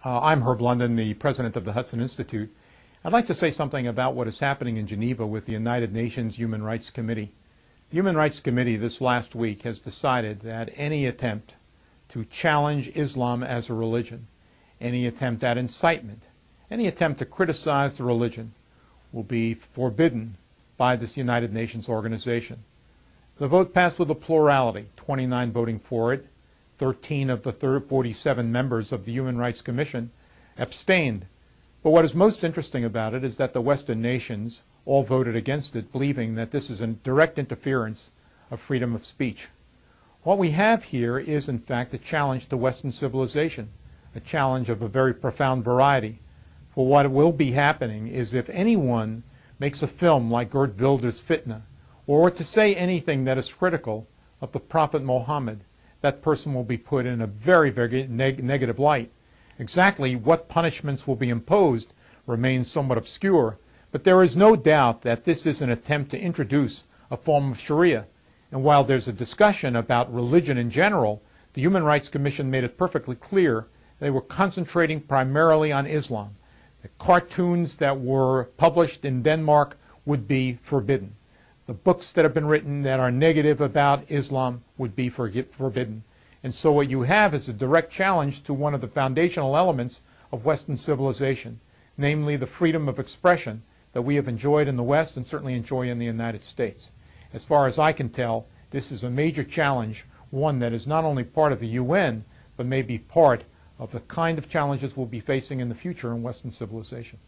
I'm Herb London, the president of the Hudson Institute. I'd like to say something about what is happening in Geneva with the United Nations Human Rights Committee. The Human Rights Committee this last week has decided that any attempt to challenge Islam as a religion, any attempt at incitement, any attempt to criticize the religion will be forbidden by this United Nations organization. The vote passed with a plurality, 29 voting for it. 13 of the 47 members of the Human Rights Commission abstained. But what is most interesting about it is that the Western nations all voted against it, believing that this is a direct interference of freedom of speech. What we have here is, in fact, a challenge to Western civilization, a challenge of a very profound variety. For what will be happening is if anyone makes a film like Geert Wilders' Fitna, or to say anything that is critical of the Prophet Muhammad, that person will be put in a very, very negative light. Exactly what punishments will be imposed remains somewhat obscure, but there is no doubt that this is an attempt to introduce a form of Sharia. And while there's a discussion about religion in general, the Human Rights Commission made it perfectly clear they were concentrating primarily on Islam. The cartoons that were published in Denmark would be forbidden. The books that have been written that are negative about Islam would be forbidden. And so what you have is a direct challenge to one of the foundational elements of Western civilization, namely the freedom of expression that we have enjoyed in the West and certainly enjoy in the United States. As far as I can tell, this is a major challenge, one that is not only part of the UN, but may be part of the kind of challenges we'll be facing in the future in Western civilization.